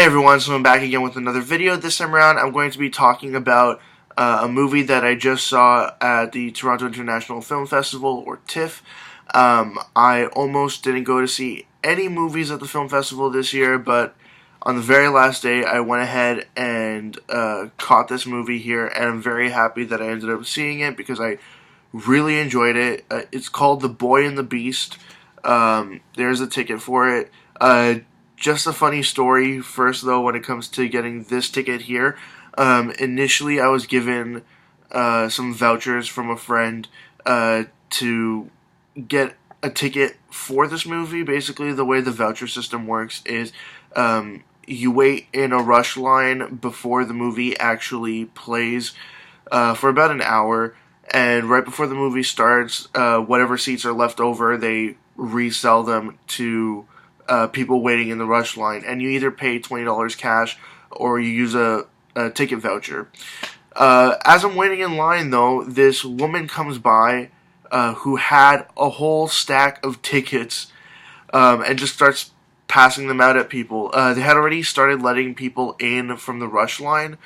Hey everyone, so I'm back again with another video. This time around, I'm going to be talking about a movie that I just saw at the Toronto International Film Festival, or TIFF. I almost didn't go to see any movies at the film festival this year, but on the very last day, I went ahead and caught this movie here, and I'm very happy that I ended up seeing it because I really enjoyed it. It's called The Boy and the Beast. There's a ticket for it. Just a funny story first, though, when it comes to getting this ticket here. Initially, I was given some vouchers from a friend to get a ticket for this movie. Basically, the way the voucher system works is you wait in a rush line before the movie actually plays for about an hour, and right before the movie starts, whatever seats are left over, they resell them to people waiting in the rush line, and you either pay $20 cash or you use a ticket voucher. As I'm waiting in line, though, this woman comes by who had a whole stack of tickets and just starts passing them out at people. They had already started letting people in from the rush line,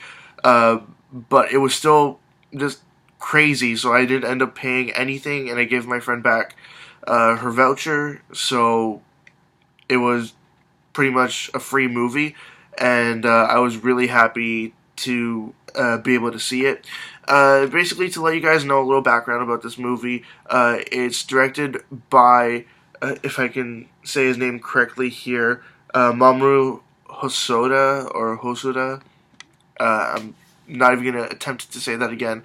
but it was still just crazy, so I didn't end up paying anything, and I gave my friend back her voucher, so it was pretty much a free movie, and I was really happy to be able to see it. Basically, to let you guys know a little background about this movie, it's directed by, if I can say his name correctly here, Mamoru Hosoda. I'm not even going to attempt to say that again.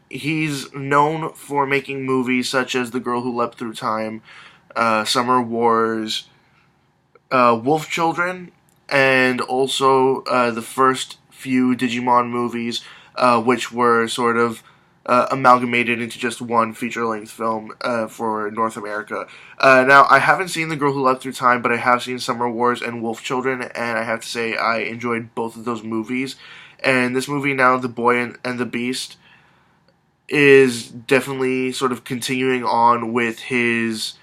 He's known for making movies such as The Girl Who Leapt Through Time, Summer Wars, Wolf Children, and also the first few Digimon movies, which were sort of amalgamated into just one feature-length film for North America. Now, I haven't seen The Girl Who Leapt Through Time, but I have seen Summer Wars and Wolf Children, and I have to say I enjoyed both of those movies. And this movie now, The Boy and the Beast, is definitely sort of continuing on with his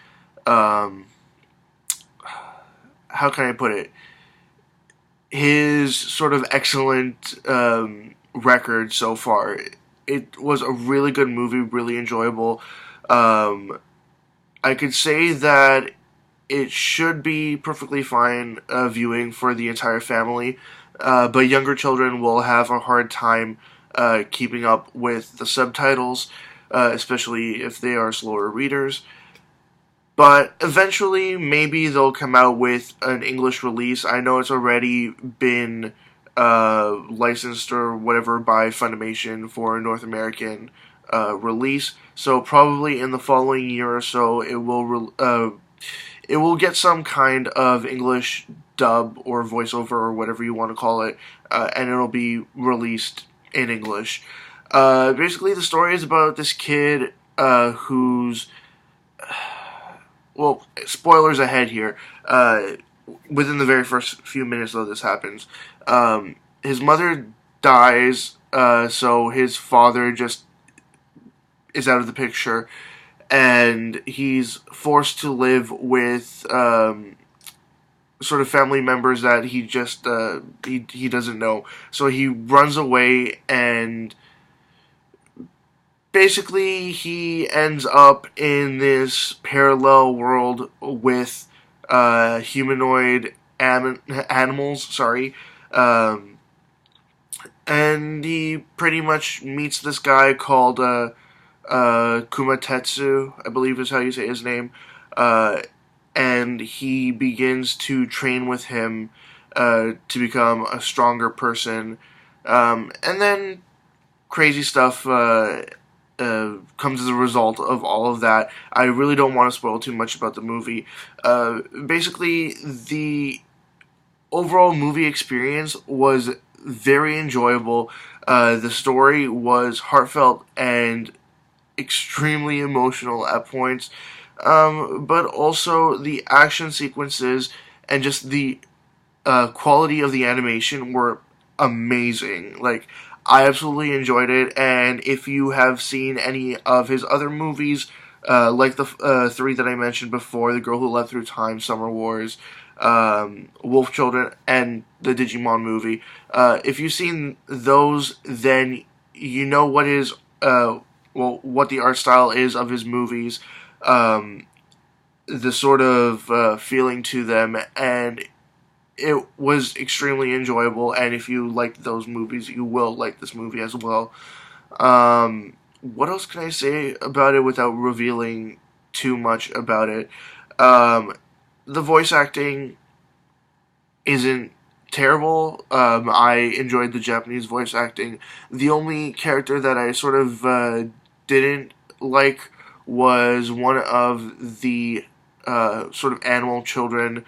how can I put it? His sort of excellent record so far. It was a really good movie, really enjoyable. I could say that it should be perfectly fine viewing for the entire family, but younger children will have a hard time keeping up with the subtitles, especially if they are slower readers. But eventually, maybe they'll come out with an English release. I know it's already been licensed or whatever by Funimation for a North American release. So probably in the following year or so, it will get some kind of English dub or voiceover or whatever you want to call it, and it'll be released in English. Basically, the story is about this kid who's... Well, spoilers ahead here. Within the very first few minutes, though, this happens. His mother dies, so his father just is out of the picture, and he's forced to live with sort of family members that he just he doesn't know. So he runs away, and basically, he ends up in this parallel world with humanoid animals, and he pretty much meets this guy called Kumatetsu, I believe is how you say his name, and he begins to train with him to become a stronger person, and then crazy stuff comes as a result of all of that. I really don't want to spoil too much about the movie. Basically, the overall movie experience was very enjoyable. The story was heartfelt and extremely emotional at points, but also the action sequences and just the quality of the animation were amazing. Like, I absolutely enjoyed it, and if you have seen any of his other movies, like the three that I mentioned before, The Girl Who Leapt Through Time, Summer Wars, Wolf Children, and the Digimon movie. If you've seen those, then you know what the art style is of his movies, the sort of feeling to them, and it was extremely enjoyable. And if you liked those movies, you will like this movie as well. What else can I say about it without revealing too much about it? The voice acting isn't terrible. I enjoyed the Japanese voice acting. The only character that I sort of didn't like was one of the sort of animal children,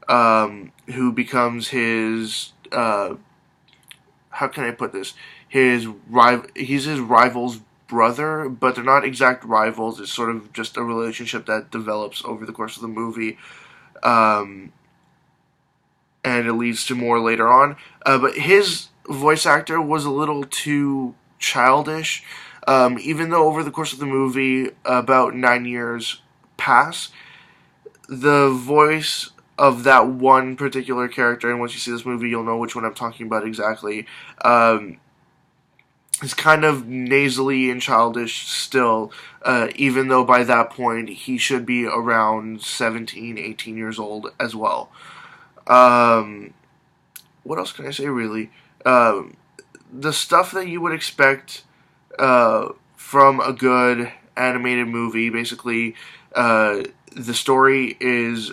who becomes his, how can I put this? He's his rival's brother, but they're not exact rivals. It's sort of just a relationship that develops over the course of the movie. And it leads to more later on. But his voice actor was a little too childish. Even though over the course of the movie, about 9 years pass, the voice of that one particular character, and once you see this movie, you'll know which one I'm talking about exactly, is kind of nasally and childish still, even though by that point he should be around 17, 18 years old as well. What else can I say, really? The stuff that you would expect from a good animated movie. Basically, the story is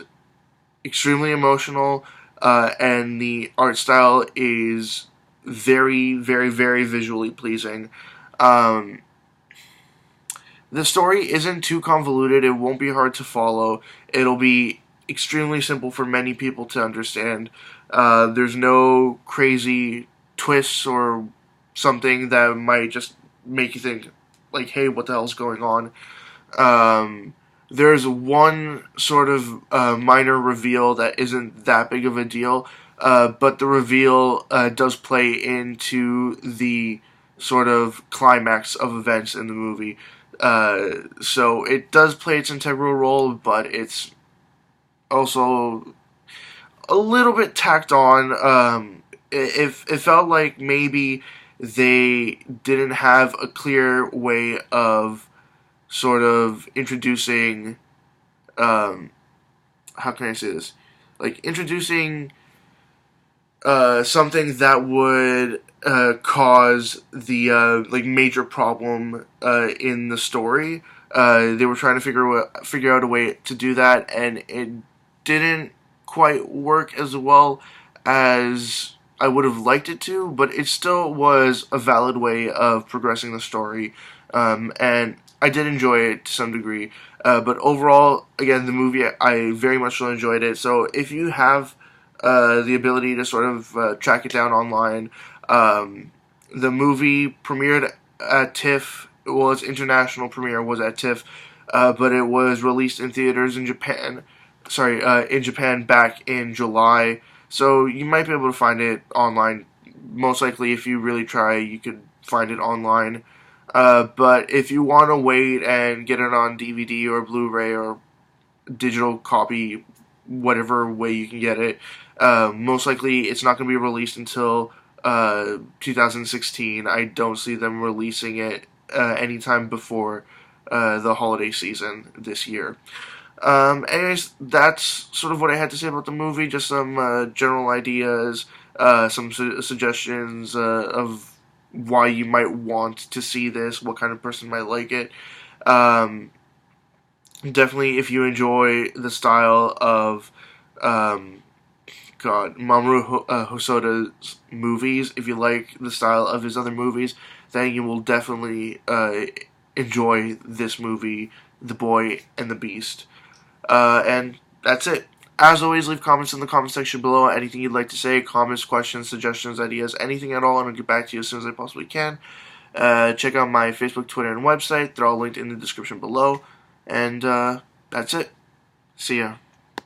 extremely emotional, and the art style is very, very, very visually pleasing. The story isn't too convoluted. It won't be hard to follow. It'll be extremely simple for many people to understand. There's no crazy twists or something that might just make you think, like, hey, what the hell's going on? There's one sort of minor reveal that isn't that big of a deal, but the reveal does play into the sort of climax of events in the movie. So it does play its integral role, but it's also a little bit tacked on. It felt like maybe they didn't have a clear way of sort of introducing, how can I say this? Like, introducing something that would cause the like major problem in the story. They were trying to figure out a way to do that, and it didn't quite work as well as I would have liked it to, but it still was a valid way of progressing the story, and I did enjoy it to some degree. But overall, again, the movie, I very much so enjoyed it. So if you have the ability to sort of track it down online, the movie premiered at TIFF. Well, its international premiere was at TIFF, but it was released in theaters in Japan. In Japan back in July. So you might be able to find it online. Most likely, if you really try, you could find it online. But if you want to wait and get it on DVD or Blu-ray or digital copy, whatever way you can get it, most likely it's not going to be released until 2016. I don't see them releasing it anytime before the holiday season this year. Anyways, that's sort of what I had to say about the movie. Just some general ideas, some suggestions of why you might want to see this, what kind of person might like it. Definitely, if you enjoy the style of Mamoru Hosoda's movies, if you like the style of his other movies, then you will definitely enjoy this movie, The Boy and the Beast. And that's it. As always, leave comments in the comment section below. Anything you'd like to say, comments, questions, suggestions, ideas, anything at all, and I'll get back to you as soon as I possibly can. Check out my Facebook, Twitter, and website. They're all linked in the description below. And that's it. See ya.